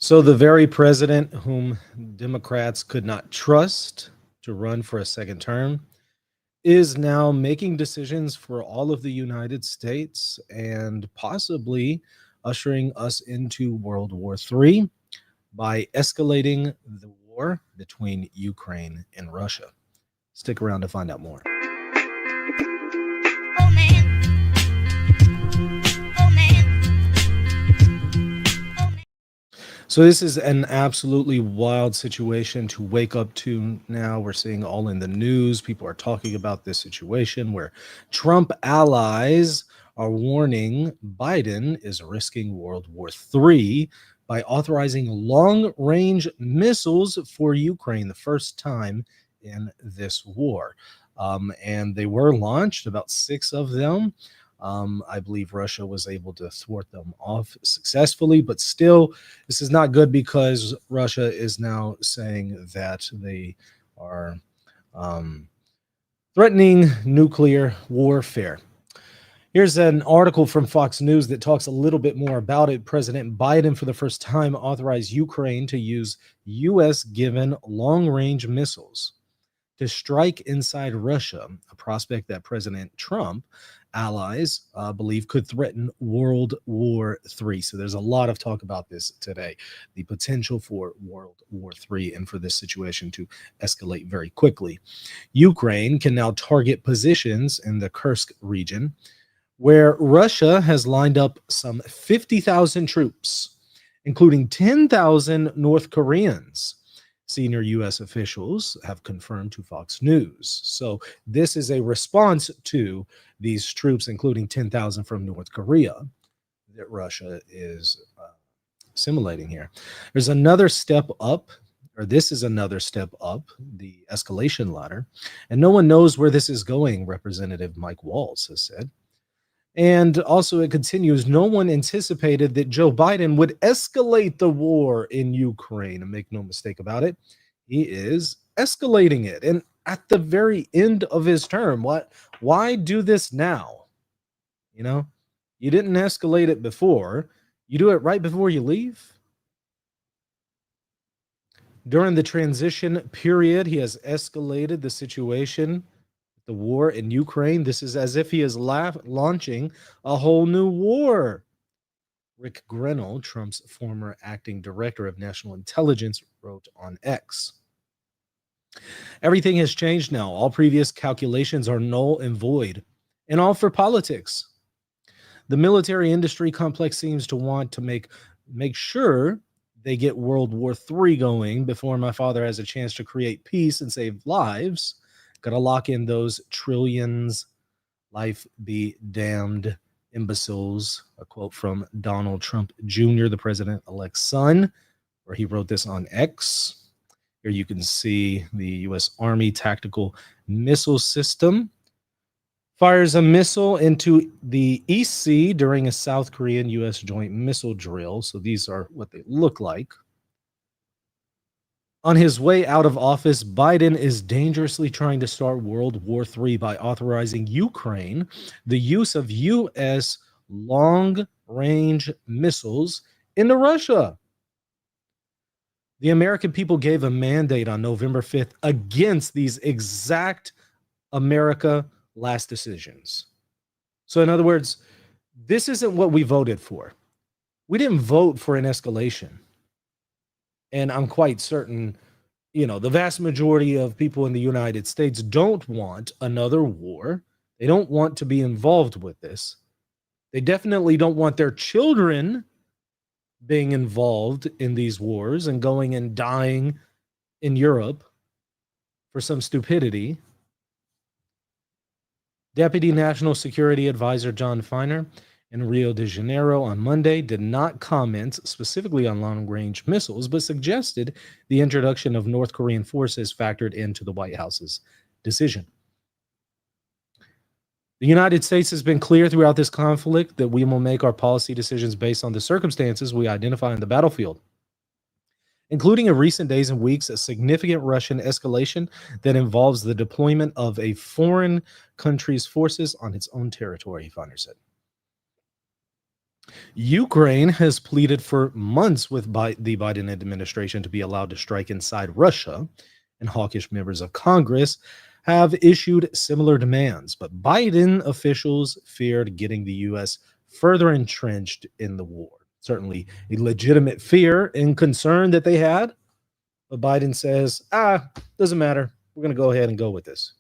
So the very president whom Democrats could not trust to run for a second term is now making decisions for all of the United States and possibly ushering us into World War III by escalating the war between Ukraine and Russia. Stick around to find out more. Oh man, oh man, oh man. So this is an absolutely wild situation to wake up to now. We're seeing all in the news. People are talking about this situation where Trump allies are warning Biden is risking World War III by authorizing long-range missiles for Ukraine, the first time in this war. And they were launched, about 6 of them. I believe Russia was able to thwart them off successfully, but still, this is not good because Russia is now saying that they are threatening nuclear warfare. Here's an article from Fox News that talks a little bit more about it. President Biden, for the first time, authorized Ukraine to use U.S. given long range missiles to strike inside Russia, a prospect that President Trump allies believe could threaten World War III. So there's a lot of talk about this today, the potential for World War III and for this situation to escalate very quickly. Ukraine can now target positions in the Kursk region where Russia has lined up some 50,000 troops, including 10,000 North Koreans. Senior U.S. officials have confirmed to Fox News. So this is a response to these troops, including 10,000 from North Korea, that Russia is assimilating here. There's another step up, or this is another step up the escalation ladder, and no one knows where this is going, Representative Mike Waltz has said. And also, it continues, no one anticipated that Joe Biden would escalate the war in Ukraine. And make no mistake about it, he is escalating it. And at the very end of his term, why do this now? You know, you didn't escalate it before. You do it right before you leave. During the transition period, he has escalated the situation, the war in Ukraine. This is as if he is launching a whole new war. Rick Grenell, Trump's former acting director of national intelligence, wrote on X. Everything has changed now. All previous calculations are null and void, and all for politics. The military industry complex seems to want to make sure they get World War III going before my father has a chance to create peace and save lives. Got to lock in those trillions. Life be damned, imbeciles. A quote from Donald Trump Jr., the president-elect's son, where he wrote this on X. Here you can see the U.S. Army Tactical Missile System fires a missile into the East Sea during a South Korean U.S. joint missile drill. So these are what they look like. On his way out of office, Biden is dangerously trying to start World War III by authorizing Ukraine the use of U.S. long-range missiles into Russia. The American people gave a mandate on November 5th against these exact America last decisions. So in other words, this isn't what we voted for. We didn't vote for an escalation. And I'm quite certain, the vast majority of people in the United States don't want another war. They don't want to be involved with this. They definitely don't want their children being involved in these wars and going and dying in Europe for some stupidity. Deputy National Security Advisor John Feiner in Rio de Janeiro on Monday did not comment specifically on long-range missiles, but suggested the introduction of North Korean forces factored into the White House's decision. The United States has been clear throughout this conflict that we will make our policy decisions based on the circumstances we identify on the battlefield, including in recent days and weeks, a significant Russian escalation that involves the deployment of a foreign country's forces on its own territory, Feiner said. Ukraine has pleaded for months with the Biden administration to be allowed to strike inside Russia, and hawkish members of Congress have issued similar demands. But Biden officials feared getting the U.S. further entrenched in the war. Certainly a legitimate fear and concern that they had. But Biden says, doesn't matter. We're going to go ahead and go with this.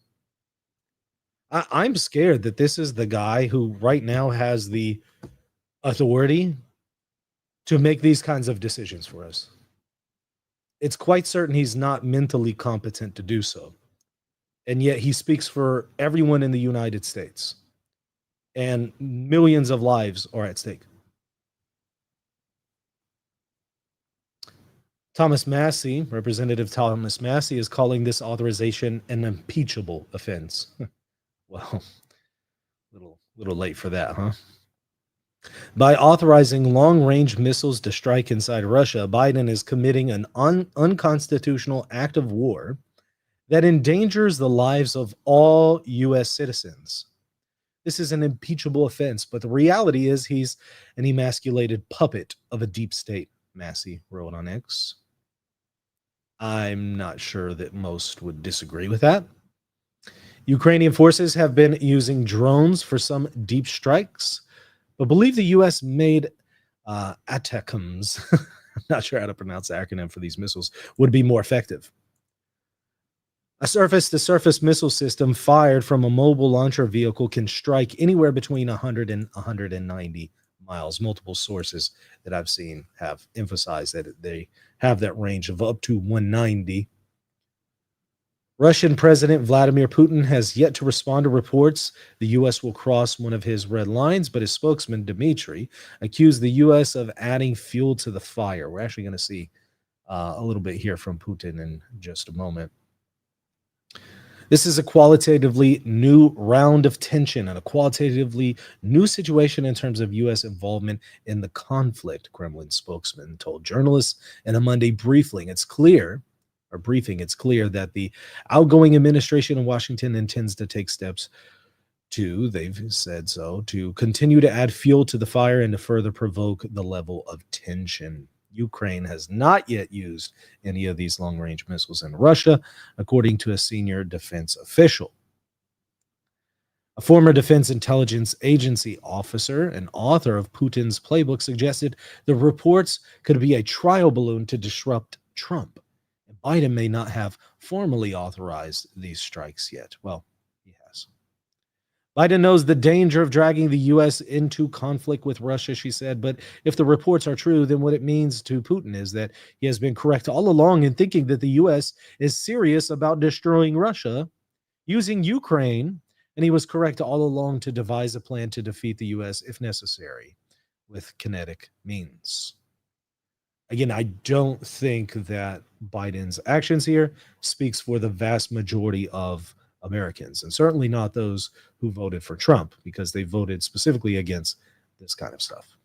I'm scared that this is the guy who right now has the authority to make these kinds of decisions for us. It's quite certain he's not mentally competent to do so. And yet he speaks for everyone in the United States. And millions of lives are at stake. Thomas Massey, Representative Thomas Massey, is calling this authorization an impeachable offense. Well, little late for that, huh? By authorizing long-range missiles to strike inside Russia, Biden is committing an unconstitutional act of war that endangers the lives of all U.S. citizens. This is an impeachable offense, but the reality is he's an emasculated puppet of a deep state, Massey wrote on X. I'm not sure that most would disagree with that. Ukrainian forces have been using drones for some deep strikes, but believe the U.S. made ATACMS, I'm not sure how to pronounce the acronym for these missiles, would be more effective. A surface-to-surface missile system fired from a mobile launcher vehicle can strike anywhere between 100 and 190 miles. Multiple sources that I've seen have emphasized that they have that range of up to 190. Russian President Vladimir Putin has yet to respond to reports the U.S. will cross one of his red lines, but his spokesman, Dmitry, accused the U.S. of adding fuel to the fire. We're actually going to see a little bit here from Putin in just a moment. This is a qualitatively new round of tension and a qualitatively new situation in terms of U.S. involvement in the conflict, Kremlin spokesman told journalists in a Monday briefing. It's clear that the outgoing administration in Washington intends to take steps they've said so, to continue to add fuel to the fire and to further provoke the level of tension. Ukraine has not yet used any of these long-range missiles in Russia, according to a senior defense official. A former Defense Intelligence Agency officer and author of Putin's playbook suggested the reports could be a trial balloon to disrupt Trump. And Biden may not have formally authorized these strikes yet. Well, he has. Biden knows the danger of dragging the U.S. into conflict with Russia, she said, but if the reports are true, then what it means to Putin is that he has been correct all along in thinking that the U.S. is serious about destroying Russia using Ukraine, and he was correct all along to devise a plan to defeat the U.S. if necessary with kinetic means. Again, I don't think that Biden's actions here speaks for the vast majority of Americans, and certainly not those who voted for Trump, because they voted specifically against this kind of stuff.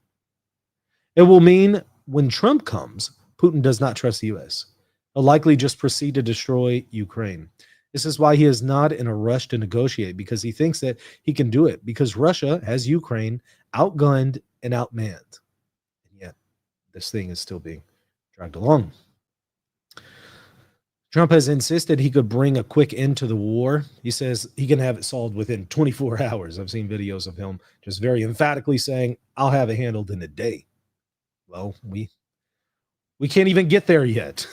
It will mean when Trump comes, Putin does not trust the U.S. He'll likely just proceed to destroy Ukraine. This is why he is not in a rush to negotiate, because he thinks that he can do it, because Russia has Ukraine outgunned and outmanned. And yet, this thing is still being dragged along. Trump has insisted he could bring a quick end to the war. He says he can have it solved within 24 hours. I've seen videos of him just very emphatically saying, I'll have it handled in a day. Well, we can't even get there yet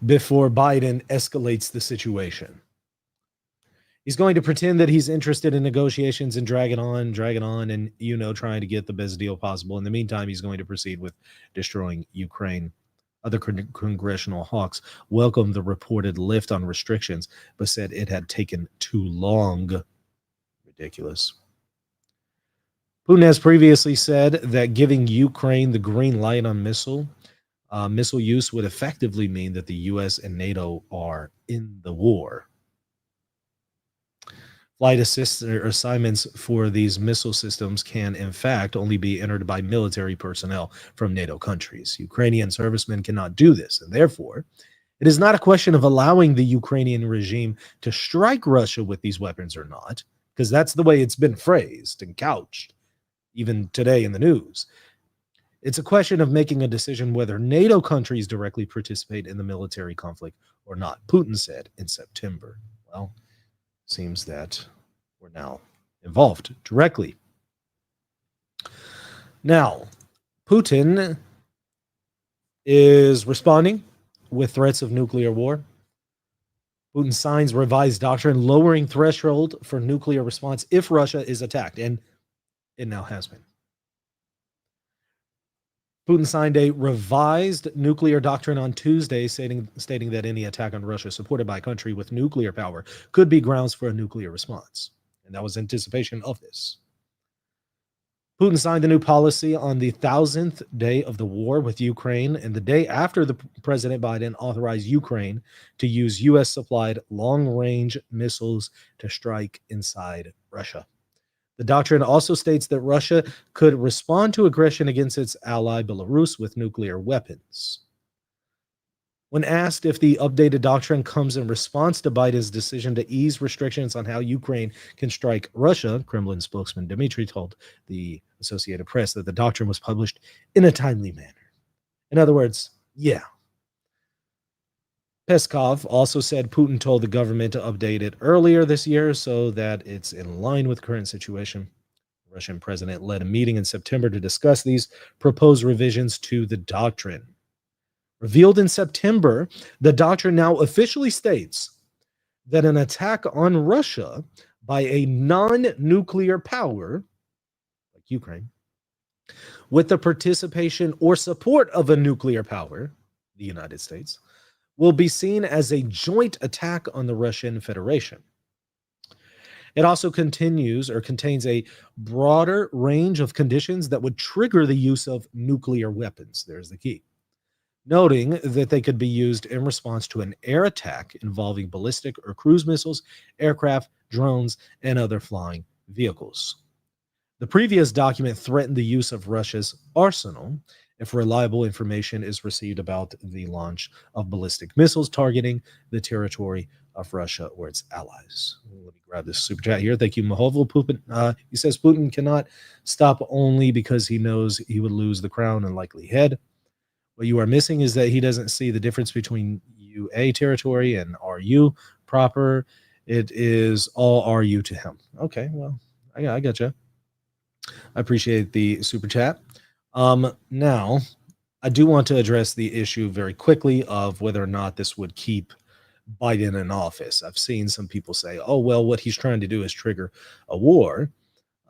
before Biden escalates the situation. He's going to pretend that he's interested in negotiations and drag it on, and, trying to get the best deal possible. In the meantime, he's going to proceed with destroying Ukraine. Other congressional hawks welcomed the reported lift on restrictions, but said it had taken too long. Ridiculous. Putin has previously said that giving Ukraine the green light on missile use would effectively mean that the U.S. and NATO are in the war. Flight assignments for these missile systems can, in fact, only be entered by military personnel from NATO countries. Ukrainian servicemen cannot do this, and therefore, it is not a question of allowing the Ukrainian regime to strike Russia with these weapons or not, because that's the way it's been phrased and couched, even today in the news. It's a question of making a decision whether NATO countries directly participate in the military conflict or not, Putin said in September. Well, seems that we're now involved directly. Now, Putin is responding with threats of nuclear war. Putin signs revised doctrine lowering threshold for nuclear response if Russia is attacked, and it now has been. Putin signed a revised nuclear doctrine on Tuesday, stating that any attack on Russia supported by a country with nuclear power could be grounds for a nuclear response. And that was anticipation of this. Putin signed the new policy on the 1,000th day of the war with Ukraine and the day after President Biden authorized Ukraine to use U.S.-supplied long-range missiles to strike inside Russia. The doctrine also states that Russia could respond to aggression against its ally Belarus with nuclear weapons. When asked if the updated doctrine comes in response to Biden's decision to ease restrictions on how Ukraine can strike Russia, Kremlin spokesman Dmitry told the Associated Press that the doctrine was published in a timely manner. In other words, yeah. Peskov also said Putin told the government to update it earlier this year so that it's in line with current situation. The Russian president led a meeting in September to discuss these proposed revisions to the doctrine. Revealed in September, the doctrine now officially states that an attack on Russia by a non-nuclear power, like Ukraine, with the participation or support of a nuclear power, the United States, will be seen as a joint attack on the Russian Federation. It also contains a broader range of conditions that would trigger the use of nuclear weapons. There's the key. Noting that they could be used in response to an air attack involving ballistic or cruise missiles, aircraft, drones, and other flying vehicles. The previous document threatened the use of Russia's arsenal if reliable information is received about the launch of ballistic missiles targeting the territory of Russia or its allies. Let me grab this super chat here. Thank you, Mahovel. Putin, he says Putin cannot stop only because he knows he would lose the crown and likely head. What you are missing is that he doesn't see the difference between UA territory and RU proper. It is all RU to him. Okay, well, I got you. I appreciate the super chat. Now, I do want to address the issue very quickly of whether or not this would keep Biden in office. I've seen some people say, oh, well, what he's trying to do is trigger a war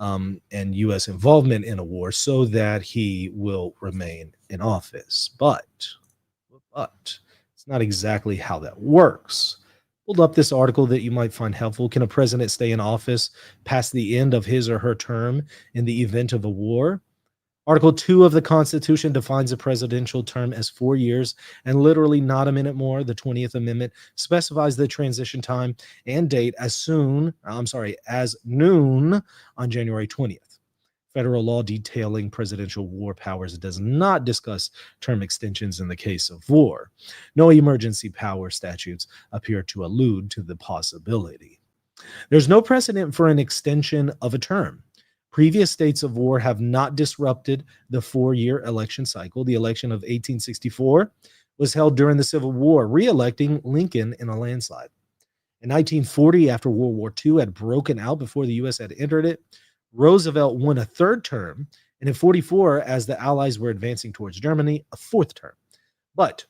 and U.S. involvement in a war so that he will remain in office. But it's not exactly how that works. Pulled up this article that you might find helpful. Can a president stay in office past the end of his or her term in the event of a war? Article 2 of the Constitution defines a presidential term as 4 years and literally not a minute more. The 20th Amendment specifies the transition time and date as noon on January 20th. Federal law detailing presidential war powers does not discuss term extensions in the case of war. No emergency power statutes appear to allude to the possibility. There's no precedent for an extension of a term. Previous states of war have not disrupted the 4-year election cycle. The election of 1864 was held during the Civil War, re-electing Lincoln in a landslide. In 1940, after World War II had broken out before the U.S. had entered it, Roosevelt won a 3rd term, and in 1944, as the Allies were advancing towards Germany, a 4th term. But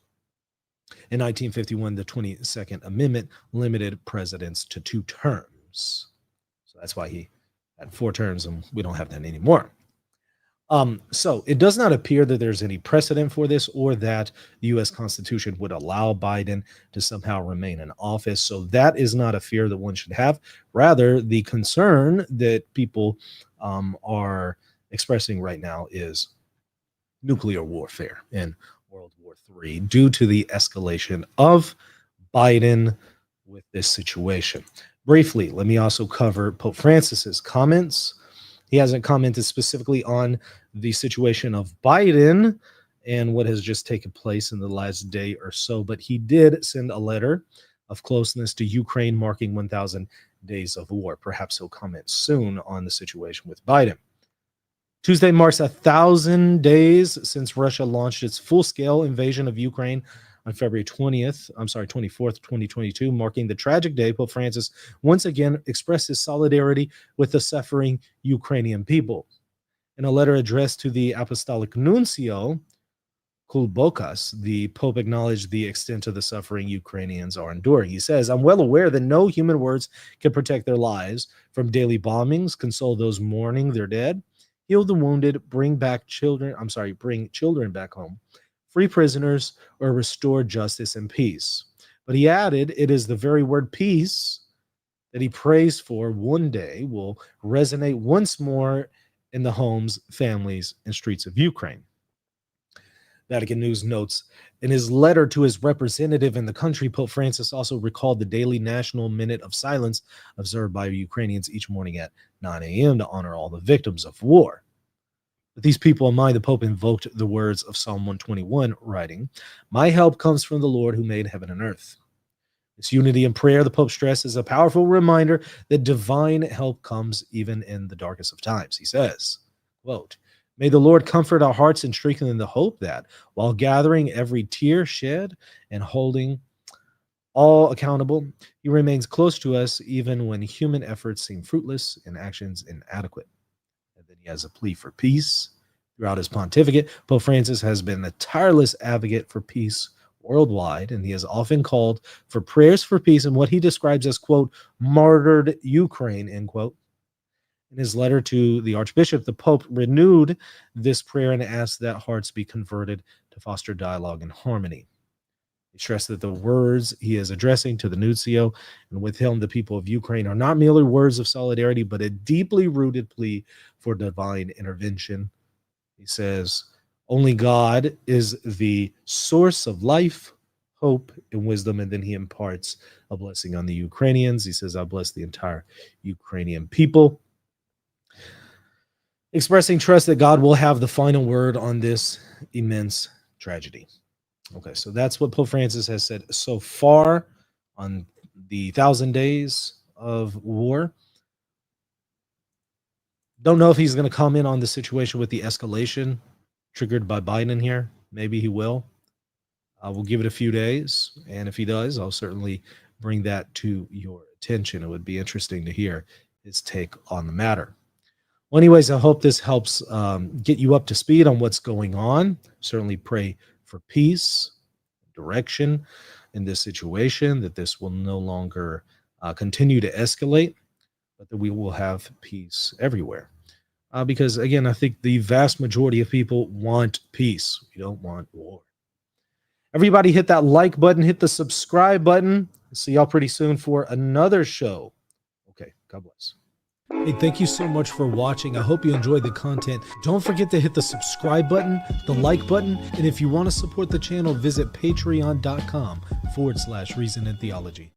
in 1951, the 22nd Amendment limited presidents to 2 terms. So that's why he had 4 terms, and we don't have that anymore. So it does not appear that there's any precedent for this or that the U.S. Constitution would allow Biden to somehow remain in office. So that is not a fear that one should have. Rather, the concern that people are expressing right now is nuclear warfare in World War III due to the escalation of Biden with this situation. Briefly, let me also cover Pope Francis's comments. He hasn't commented specifically on the situation of Biden and what has just taken place in the last day or so, but he did send a letter of closeness to Ukraine marking 1,000 days of war. Perhaps he'll comment soon on the situation with Biden. Tuesday marks 1,000 days since Russia launched its full-scale invasion of Ukraine on February 24th, 2022, marking the tragic day Pope Francis once again expressed his solidarity with the suffering Ukrainian people. In a letter addressed to the Apostolic Nuncio, Kulbokas, the Pope acknowledged the extent of the suffering Ukrainians are enduring. He says, "I'm well aware that no human words can protect their lives from daily bombings, console those mourning their dead, heal the wounded, bring children back home, free prisoners, or restore justice and peace." But he added, it is the very word peace that he prays for one day will resonate once more in the homes, families, and streets of Ukraine. Vatican News notes, in his letter to his representative in the country, Pope Francis also recalled the daily national minute of silence observed by Ukrainians each morning at 9 a.m. to honor all the victims of war. With these people in mind, the Pope invoked the words of Psalm 121, writing, "My help comes from the Lord who made heaven and earth." This unity in prayer, the Pope stresses, a powerful reminder that divine help comes even in the darkest of times. He says, quote, "May the Lord comfort our hearts and strengthen the hope that, while gathering every tear shed and holding all accountable, he remains close to us even when human efforts seem fruitless and actions inadequate." And then he has a plea for peace. Throughout his pontificate, Pope Francis has been a tireless advocate for peace worldwide, and he has often called for prayers for peace in what he describes as, quote, martyred Ukraine, end quote. In his letter to the Archbishop, the Pope renewed this prayer and asked that hearts be converted to foster dialogue and harmony. He stressed that the words he is addressing to the Nuncio and with him the people of Ukraine are not merely words of solidarity, but a deeply rooted plea for divine intervention. He says, only God is the source of life, hope, and wisdom. And then he imparts a blessing on the Ukrainians. He says, I bless the entire Ukrainian people, expressing trust that God will have the final word on this immense tragedy. Okay, so that's what Pope Francis has said so far on the 1,000 days of war. Don't know if he's going to comment on the situation with the escalation triggered by Biden here. Maybe he will. We'll give it a few days, and if he does, I'll certainly bring that to your attention. It would be interesting to hear his take on the matter. Well, anyways, I hope this helps get you up to speed on what's going on. Certainly pray for peace, direction in this situation, that this will no longer continue to escalate, but that we will have peace everywhere. Because, again, I think the vast majority of people want peace. We don't want war. Everybody hit that like button, hit the subscribe button. See y'all pretty soon for another show. Okay, God bless. Hey, thank you so much for watching. I hope you enjoyed the content. Don't forget to hit the subscribe button, the like button, and if you want to support the channel, visit patreon.com/Reason and Theology.